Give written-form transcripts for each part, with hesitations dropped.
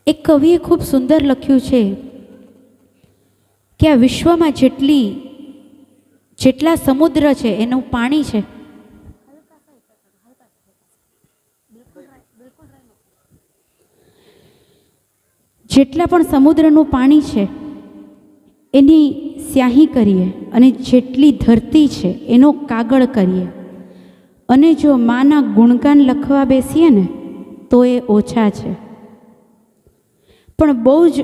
એક કવિએ ખૂબ સુંદર લખ્યું છે કે આ વિશ્વમાં જેટલા સમુદ્ર છે એનું પાણી છે, જેટલા પણ સમુદ્રનું પાણી છે એની સ્યાહી કરીએ અને જેટલી ધરતી છે એનો કાગળ કરીએ અને જો માના ગુણગાન લખવા બેસીએ ને તો એ ઓછા છે. પણ બહુ જ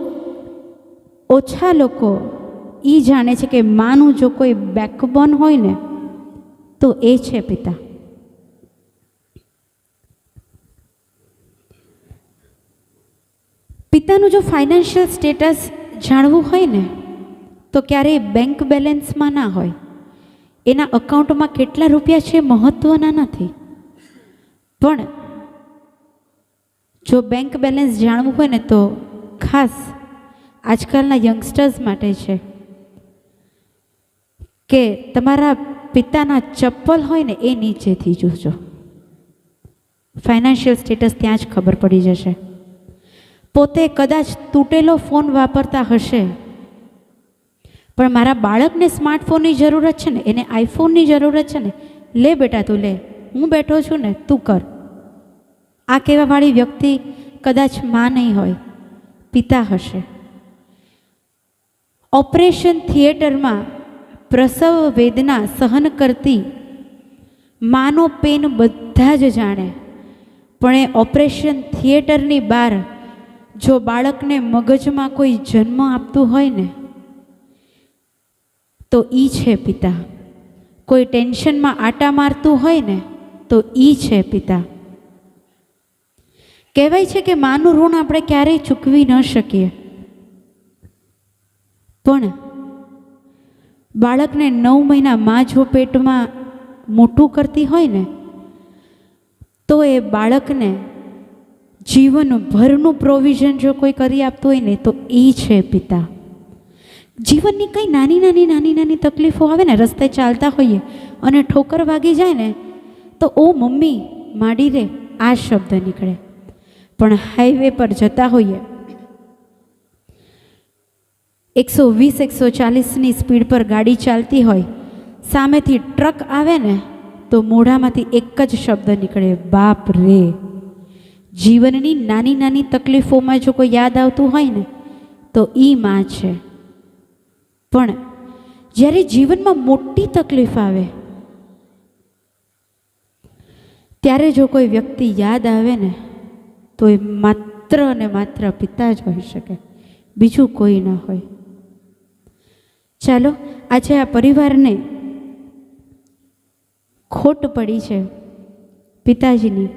ઓછા લોકો એ જાણે છે કે માનું જો કોઈ બેકબોન હોય ને તો એ છે પિતા. પિતાનું જો ફાઇનાન્શિયલ સ્ટેટસ જાણવું હોય ને તો ક્યારેય બેંક બેલેન્સમાં ના હોય, એના અકાઉન્ટમાં કેટલા રૂપિયા છે મહત્વના નથી. પણ જો બેંક બેલેન્સ જાણવું હોય ને તો ખાસ આજકાલના યંગસ્ટર્સ માટે છે કે તમારા પિતાના ચપ્પલ હોય ને એ નીચેથી જોજો. ફાઇનાન્શિયલ સ્ટેટસ ત્યાં જ ખબર પડી જશે. પોતે કદાચ તૂટેલો ફોન વાપરતા હશે પણ મારા બાળકને સ્માર્ટફોનની જરૂરત છે ને, એને આઈફોનની જરૂરત છે ને, લે બેટા તું લે, હું બેઠો છું ને તું કર. આ કહેવાવાળી વ્યક્તિ કદાચ માં નહીં હોય, પિતા હશે. ઓપરેશન થિયેટરમાં પ્રસવ વેદના સહન કરતી માનો પેન બધા જ જાણે, પણ એ ઓપરેશન થિયેટરની બહાર જો બાળકને મગજમાં કોઈ જન્મ આપતું હોય ને તો ઈ છે પિતા. કોઈ ટેન્શનમાં આટા મારતું હોય ને તો ઈ છે પિતા. કહેવાય છે કે માનું ઋણ આપણે ક્યારેય ચૂકવી ન શકીએ, પણ બાળકને 9 મહિના માં જો પેટમાં મોટું કરતી હોય ને તો એ બાળકને જીવનભરનું પ્રોવિઝન જો કોઈ કરી આપતું હોય ને તો એ છે પિતા. જીવનની કંઈ નાની તકલીફો આવે ને, રસ્તે ચાલતા હોઈએ અને ઠોકર વાગી જાય ને તો ઓ મમ્મી માડી રે આ શબ્દ નીકળે. પણ હાઈવે પર જતા હોઈએ 120-140ની સ્પીડ પર ગાડી ચાલતી હોય, સામેથી ટ્રક આવે ને તો મોઢામાંથી એક જ શબ્દ નીકળે, બાપ રે. જીવનની નાની તકલીફોમાં જો કોઈ યાદ આવતું હોય ને તો ઈ માં છે. પણ જ્યારે જીવનમાં મોટી તકલીફ આવે ત્યારે જો કોઈ વ્યક્તિ યાદ આવે ને તો એ માત્ર અને માત્ર પિતા જ હોઈ શકે, બીજું કોઈ ના હોય. ચાલો આજે આ પરિવારને ખોટ પડી છે પિતાજીની,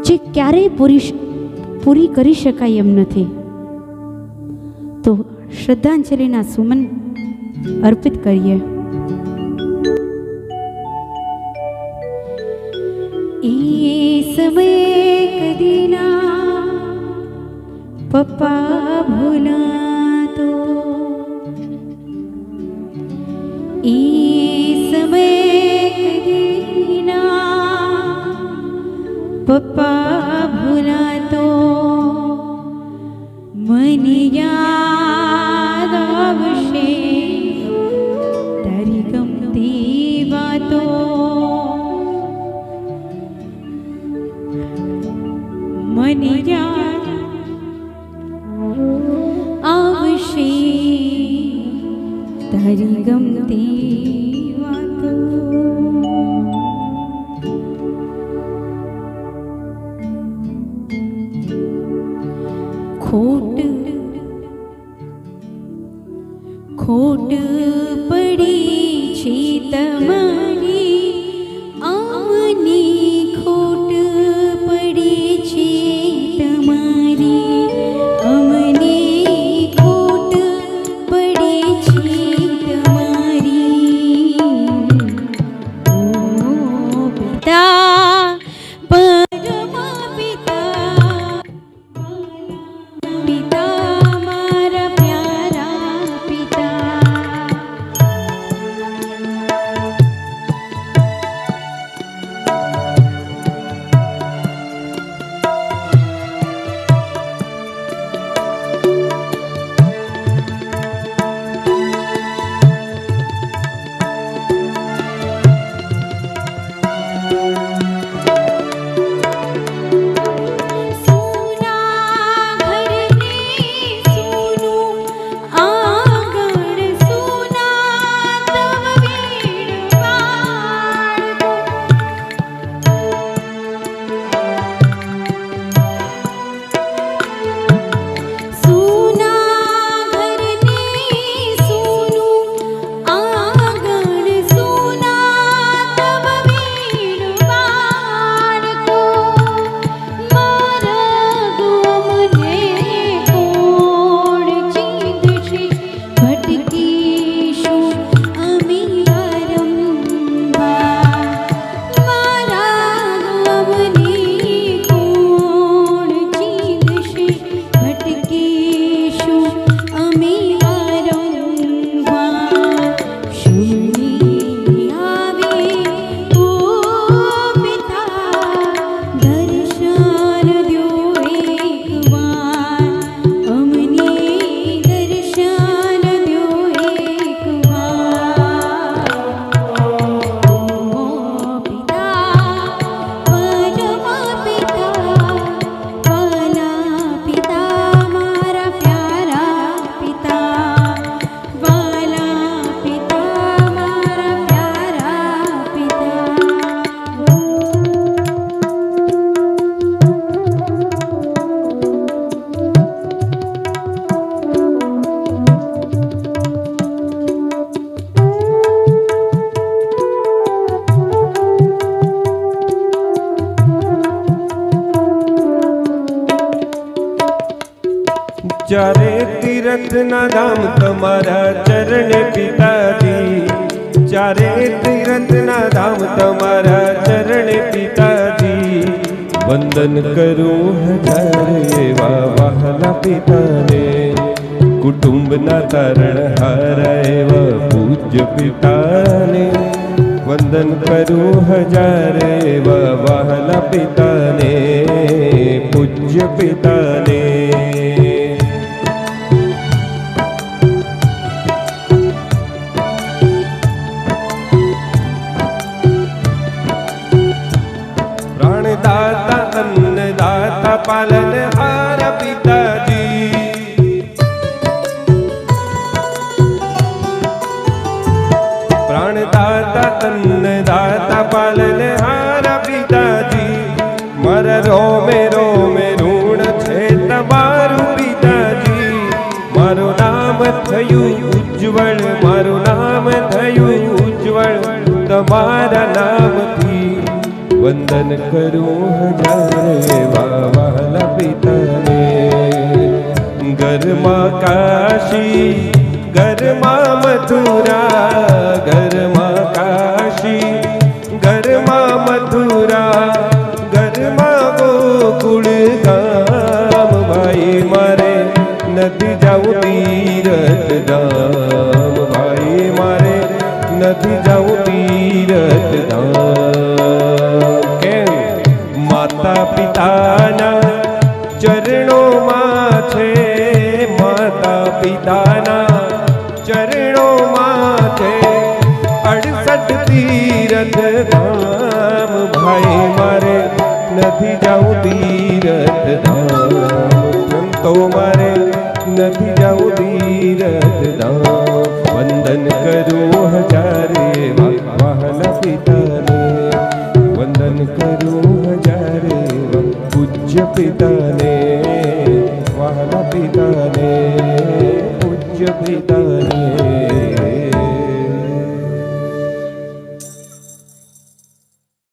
જે ક્યારેય પૂરી કરી શકાય એમ નથી, તો શ્રદ્ધાંજલિના સુમન અર્પિત કરીએ. એ સમયે કદી ના પપ્પા ભૂલાતો, એ સમયે કદી ના પપ્પા ભૂલાતો, મને યાદ આવશે તારી ગમતી વાતો, મને યાદ આવશે તારી ગમતી વાતો. ખોટ પડી છે તમારી, આમની ખોટ પડી છે તમારી, અમને ખોટ પડી છે તમારી. ઓ પિતા પરમ પિતા, પિતા ચારે તીરથના ધામ તમારા ચરણે પિતાજી, ચારે તીરથના ધામ તમારા ચરણે પિતાજી, વંદન કરું હજાર એવા વહાલા પિતાને, કુટુંબના તારણહાર એવા પૂજ્ય પિતાને, વંદન કરું હજાર એવા વહાલા પિતાને, પૂજ્ય પિતાને. પ્રાણદાતા અન્નદાતા પાલનહાર પિતાજી, પ્રાણદાતા અન્નદાતા પાલનહાર પિતાજી, મારા રોમે રોમે ઋણ છે તમારું પિતાજી, મારું નામ થયું ઉજ્જવળ, મારું નામ થયું ઉજ્જવળ તમારા નામથી, વંદન કરું હજાર એવા વહાલા પિતાને. ઘરમાં કાશી, ઘરમાં મથુરા, ઘરમાં કાશી, ઘરમાં મથુરા, ઘરમાં ગોકુળ ગામ, ભાઈ મારે નથી જાવું તીરથ ધામ, ભાઈ મારે નથી જાવું તીરથ ધામ. કેમ? માતા પિતાના ચરણોમાં છે, માતા પિતાના ચરણોમાં છે 68 તીરથ ધામ, ભાઈ મારે નથી જાવું તીરથ ધામ, સંતો મારે નથી જાવું તીરથ ધામ. વંદન કરું હજારે વહાલા પિતાને, વંદન કરું હજારે પૂજ્ય પિતાને, વહાલા પિતાને, પૂજ્ય પિતા.